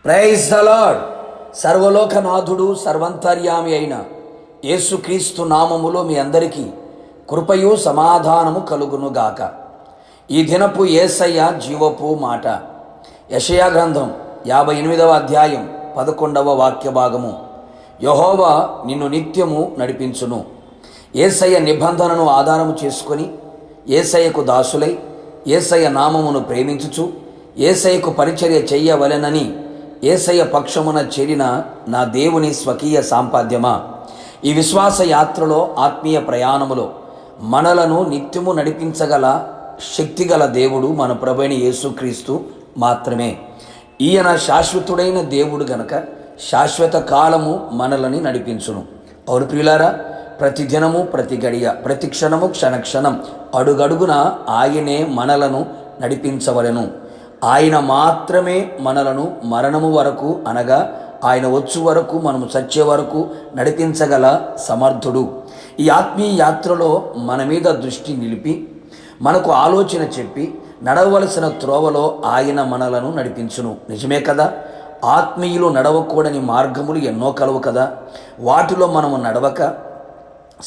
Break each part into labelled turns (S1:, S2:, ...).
S1: Praise the Lord. సర్వలోకనాథుడు సర్వంతర్యామి అయిన యేసుక్రీస్తు నామములో మీ అందరికీ కృపయు సమాధానము కలుగునుగాక. ఈ దినపు యేసయ్య జీవపు మాట. యెషయా గ్రంథం 58వ అధ్యాయం 11వ వాక్య భాగము. యెహోవా నిన్ను నిత్యము నడిపించును. యేసయ్య నిబంధనను ఆధారము చేసుకొని యేసయ్యకు దాసులై యేసయ్య నామమును ప్రేమించుచు యేసయ్యకు పరిచర్య చెయ్యవలెనని యేసయ్య పక్షమున చేరిన నా దేవుని స్వకీయ సాంపాద్యమా, ఈ విశ్వాస యాత్రలో ఆత్మీయ ప్రయాణములో మనలను నిత్యము నడిపించగల శక్తిగల దేవుడు మన ప్రభువైన యేసుక్రీస్తు మాత్రమే. ఈయన శాశ్వతుడైన దేవుడు గనక శాశ్వత కాలము మనలని నడిపించును. అవును ప్రియులారా, ప్రతి దినము ప్రతి గడియ ప్రతి క్షణము క్షణక్షణం అడుగడుగున ఆయనే మనలను నడిపించవలెను. ఆయన మాత్రమే మనలను మరణము వరకు అనగా ఆయన వచ్చు వరకు మనము చచ్చే వరకు నడిపించగల సమర్థుడు. ఈ ఆత్మీయ యాత్రలో మన మీద దృష్టి నిలిపి మనకు ఆలోచన చెప్పి నడవలసిన త్రోవలో ఆయన మనలను నడిపించును. నిజమే కదా? ఆత్మీయులు నడవకూడని మార్గములు ఎన్నో కలవు కదా. వాటిలో మనము నడవక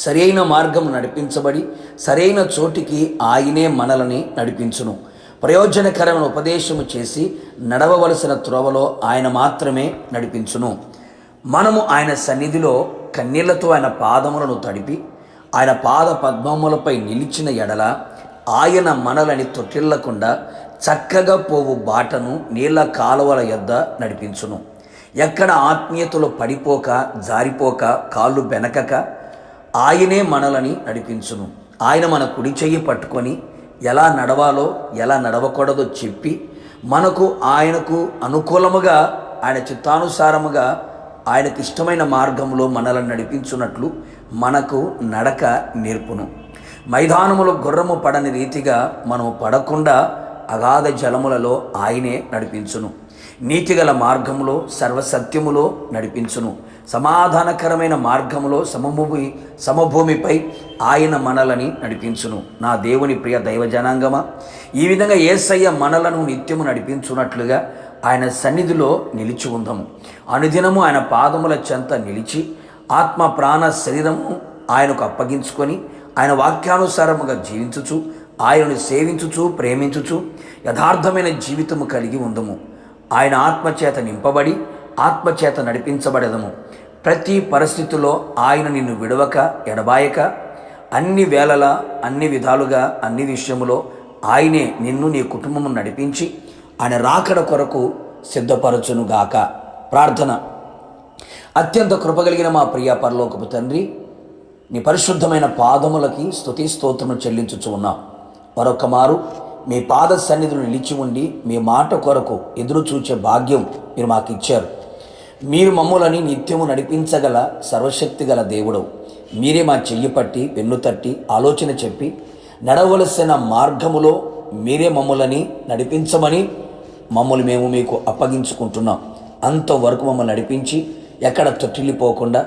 S1: సరైన మార్గం నడిపించబడి సరైన చోటికి ఆయనే మనల్ని నడిపించును. ప్రయోజనకరమైన ఉపదేశము చేసి నడవవలసిన త్రోవలో ఆయన మాత్రమే నడిపించును. మనము ఆయన సన్నిధిలో కన్నీళ్లతో ఆయన పాదములను తడిపి ఆయన పాద పద్మములపై నిలిచిన ఎడల ఆయన మనలని తొట్టిల్లకుండా చక్కగా పోవు బాటను నీళ్ల కాలువల యొద్ద నడిపించును. ఎక్కడ ఆత్మీయతలో పడిపోక జారిపోక కాళ్ళు బెనకక ఆయనే మనలని నడిపించును. ఆయన మన కుడి చెయ్యి పట్టుకొని ఎలా నడవాలో ఎలా నడవకూడదో చెప్పి మనకు ఆయనకు అనుకూలముగా ఆయన చిత్తానుసారముగా ఆయనకు ఇష్టమైన మార్గంలో మనల్ని నడిపించున్నట్లు మనకు నడక నేర్పును. మైదానములో గుర్రము పడని రీతిగా మనము పడకుండా అగాధ జలములలో ఆయనే నడిపించును. నీతిగల మార్గములో సర్వసత్యములో నడిపించును. సమాధానకరమైన మార్గములో సమభూమిపై ఆయన మనలని నడిపించును. నా దేవుని ప్రియ దైవ జనాంగమా, ఈ విధంగా యేసయ్య మనలను నిత్యము నడిపించున్నట్లుగా ఆయన సన్నిధిలో నిలిచి ఉందము. అనుదినము ఆయన పాదముల చెంత నిలిచి ఆత్మ ప్రాణ శరీరము ఆయనకు అప్పగించుకొని ఆయన వాక్యానుసారముగా జీవించుచు ఆయనను సేవించుచు ప్రేమించుచు యథార్థమైన జీవితము కలిగి ఉందము. ఆయన ఆత్మచేత నింపబడి ఆత్మచేత నడిపించబడదము. ప్రతి పరిస్థితుల్లో ఆయన నిన్ను విడవక ఎడబాయక అన్ని వేళలా అన్ని విధాలుగా అన్ని విషయములో ఆయనే నిన్ను నీ కుటుంబము నడిపించి ఆయన రాకడ కొరకు సిద్ధపరచునుగాక. ప్రార్థన. అత్యంత కృపగలిగిన మా ప్రియ పరలోకపు తండ్రి, నీ పరిశుద్ధమైన పాదములకి స్తుతి స్తోత్రము చెల్లించుచు ఉన్నాం. మరొక మారు మీ పాద సన్నిధులు నిలిచి ఉండి మీ మాట కొరకు ఎదురు చూచే భాగ్యం మీరు మాకు ఇచ్చారు. మీరు మమ్ములని నిత్యము నడిపించగల సర్వశక్తి గల దేవుడు. మీరే మా చెయ్యి పట్టి వెన్ను తట్టి ఆలోచన చెప్పి నడవలసిన మార్గములో మీరే మమ్ములని నడిపించమని మమ్మల్ని మేము మీకు అప్పగించుకుంటున్నాం. అంతవరకు మమ్మల్ని నడిపించి ఎక్కడ తొట్టిల్లిపోకుండా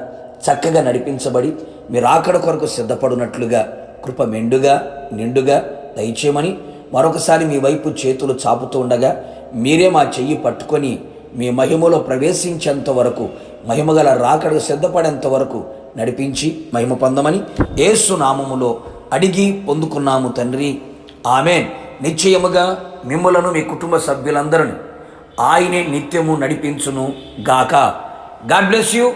S1: చక్కగా నడిపించబడి మీరు ఆకడ కొరకు సిద్ధపడినట్లుగా కృప మెండుగా నిండుగా దయచేయమని మరొకసారి మీ వైపు చేతులు చాపుతూ ఉండగా మీరే మా చెయ్యి పట్టుకొని మీ మహిమలో ప్రవేశించేంత వరకు మహిమగల రాకడకు సిద్ధపడేంత వరకు నడిపించి మహిమ పొందమని యేసు నామములో అడిగి పొందుకున్నాము తండ్రి, ఆమేన్. నిశ్చయముగా మిమ్ములను మీ కుటుంబ సభ్యులందరినీ ఆయనే నిత్యము నడిపించును గాక. God bless you.